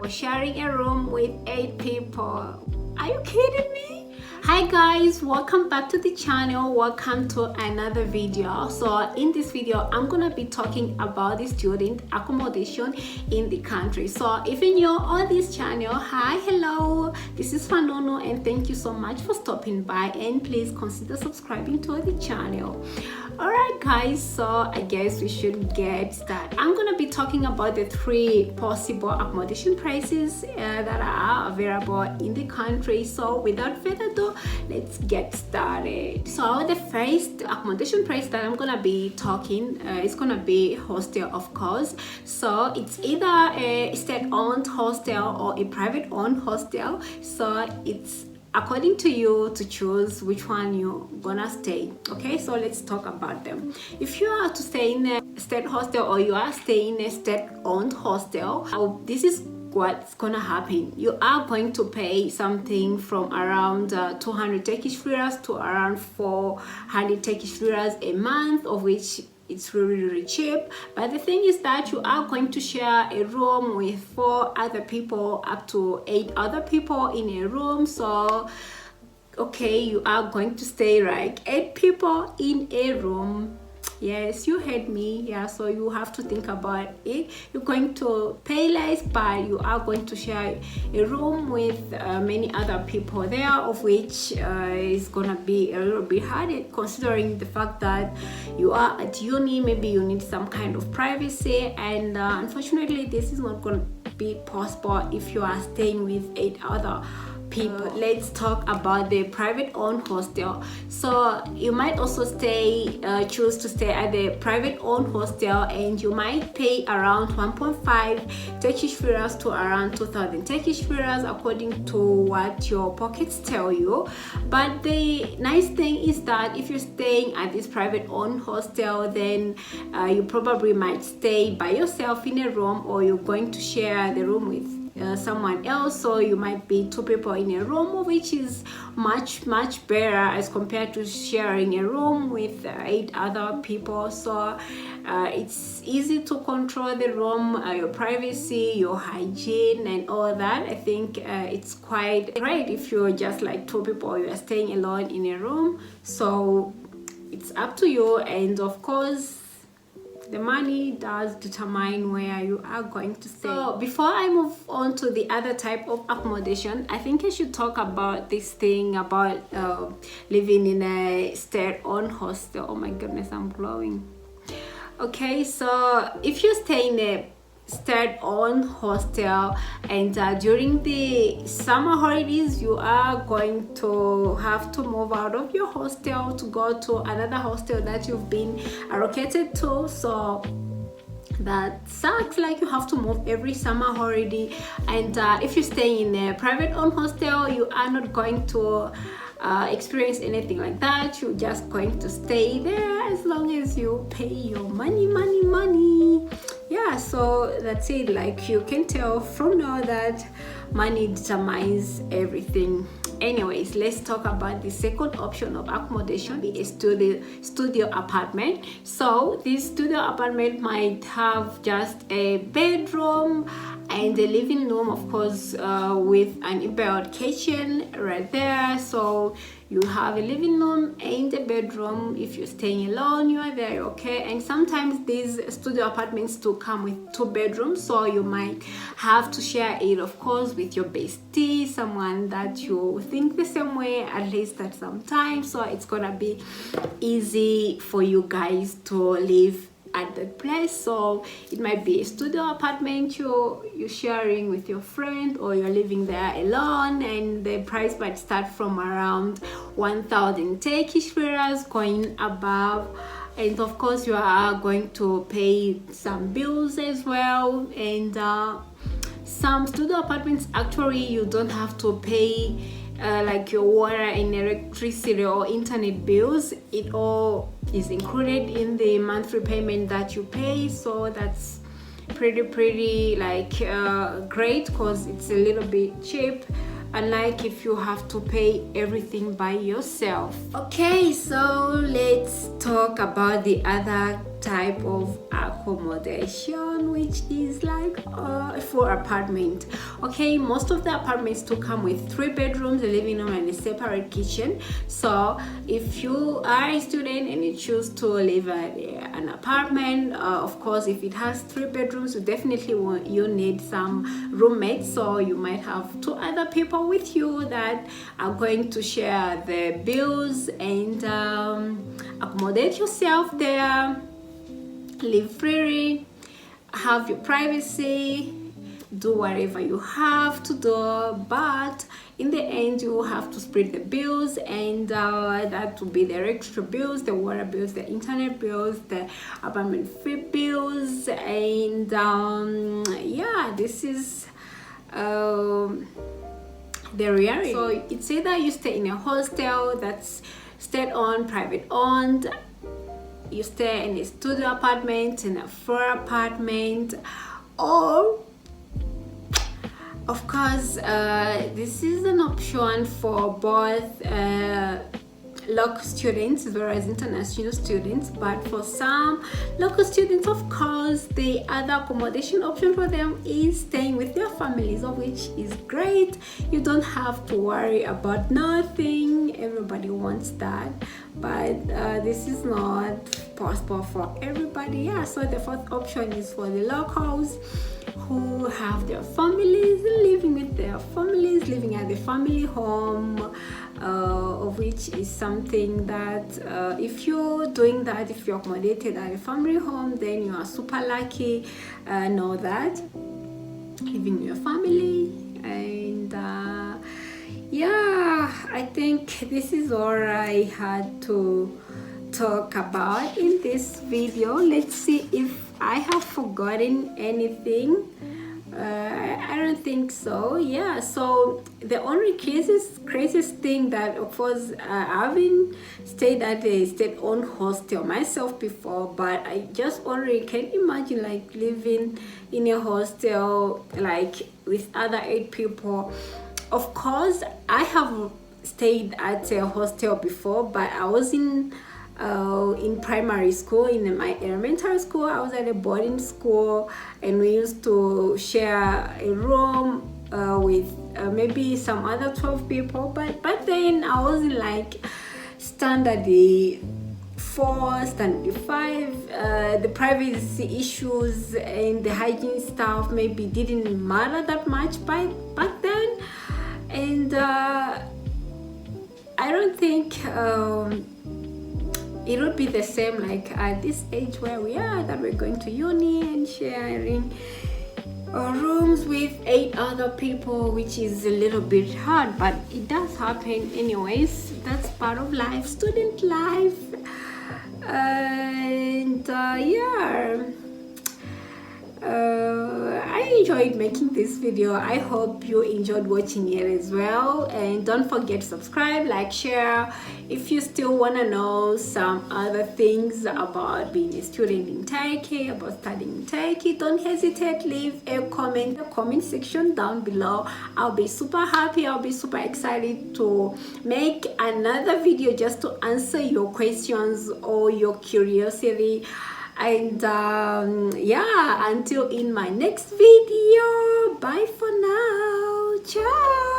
sharing a room with 8 people. Are you kidding me? Hi guys, welcome back to the channel. Welcome to another video. So in this video I'm gonna be talking about the student accommodation in the country. So if you're new on this channel, hi, hello, this is Fanono and thank you so much for stopping by, and please consider subscribing to the channel. Alright guys, so I guess we should get started. I'm gonna be talking about the 3 possible accommodation prices that are available in the country. So without further ado, let's get started. So the first accommodation price that I'm gonna be talking is gonna be hostel, of course. So it's either a state-owned hostel or a private-owned hostel. So it's according to you to choose which one you're gonna stay. Okay, so let's talk about them. If you are to stay in a state hostel or you are staying in a state-owned hostel, this is what's gonna happen. You are going to pay something from around 200 Turkish liras to around 400 Turkish liras a month, of which it's really cheap. But the thing is that you are going to share a room with 4 other people, up to 8 other people in a room. So okay, you are going to stay like 8 people in a room. Yes, you heard me. Yeah, so you have to think about it. You're going to pay less, but you are going to share a room with many other people there, of which is gonna be a little bit hard, considering the fact that you are at uni. Maybe you need some kind of privacy, and unfortunately this is not going to be possible if you are staying with 8 other people. Let's talk about the private-owned hostel. So you might also choose to stay at the private-owned hostel, and you might pay around 1.5 Turkish liras to around 2,000 Turkish liras, according to what your pockets tell you. But the nice thing is that if you're staying at this private-owned hostel, then you probably might stay by yourself in a room, or you're going to share the room with someone else. So you might be 2 people in a room, which is much better as compared to sharing a room with 8 other people. So it's easy to control the room, your privacy, your hygiene and all that. I think it's quite great if you're just like 2 people, you are staying alone in a room. So it's up to you, and of course the money does determine where you are going to stay. So before I move on to the other type of accommodation, I think I should talk about this thing about living in a state-owned hostel. Oh my goodness, I'm glowing. Okay, so if you stay in a state-owned hostel, and during the summer holidays you are going to have to move out of your hostel to go to another hostel that you've been allocated to. So that sucks, like you have to move every summer holiday. And if you stay in a private-owned hostel, you are not going to experience anything like that. You're just going to stay there as long as you pay your money. Yeah, so that's it. Like you can tell from now that money determines everything. Anyways, let's talk about the second option of accommodation, a studio apartment. So this studio apartment might have just a bedroom and a living room, of course, with an inbuilt kitchen right there. So you have a living room and a bedroom. If you're staying alone, you are there, okay? And sometimes these studio apartments do come with 2 bedrooms, so you might have to share it, of course, with your bestie, someone that you think the same way, at least at some time. So it's gonna be easy for you guys to live at that place. So it might be a studio apartment you're sharing with your friend, or you're living there alone, and the price might start from around 1,000 Turkish liras going above. And of course you are going to pay some bills as well. And some studio apartments, actually you don't have to pay like your water and electricity or internet bills. It all is included in the monthly payment that you pay. So that's pretty like great, because it's a little bit cheap, unlike if you have to pay everything by yourself. Okay, so let's talk about the other type of accommodation, which is like for apartment. Okay, most of the apartments do come with 3 bedrooms, a living room, and a separate kitchen. So if you are a student and you choose to live at an apartment, of course, if it has 3 bedrooms, you definitely you need some roommates. So you might have 2 other people with you that are going to share the bills and accommodate yourself there. Live freely, have your privacy, do whatever you have to do, but in the end you will have to split the bills, and that will be the extra bills, the water bills, the internet bills, the apartment fee bills, and yeah, this is the reality. So it's either you stay in a hostel that's state-owned, private-owned, you stay in a studio apartment, in a floor apartment, or of course this is an option for both local students as well as international students. But for some local students, of course, the other accommodation option for them is staying with their families, which is great. You don't have to worry about nothing. Everybody wants that, but this is not possible for everybody. Yeah, so the fourth option is for the locals who have their families, living with their families, living at the family home, which is something that if you're doing that, if you're accommodated at a family home, then you are super lucky. Know that, living with your family. And yeah, I think this is all I had to talk about in this video. Let's see if I have forgotten anything. I don't think so. Yeah, so the only craziest thing that, of course, I haven't stayed at a state-owned hostel myself before, but I just already can imagine like living in a hostel like with other 8 people. Of course, I have stayed at a hostel before, but I was in primary school. In my elementary school, I was at a boarding school, and we used to share a room with maybe some other 12 people. But back then I wasn't like standard 4, standard 5. The privacy issues and the hygiene stuff maybe didn't matter that much back then, and I don't think it would be the same like at this age where we are, that we're going to uni and sharing rooms with 8 other people, which is a little bit hard, but it does happen anyways. That's part of life, student life. And yeah, I enjoyed making this video. I hope you enjoyed watching it as well, and don't forget to subscribe, like, share. If you still want to know some other things about being a student in Turkey, about studying in Turkey, don't hesitate, leave a comment in the comment section down below. I'll be super happy, I'll be super excited to make another video just to answer your questions or your curiosity. And yeah, until in my next video, bye for now. Ciao.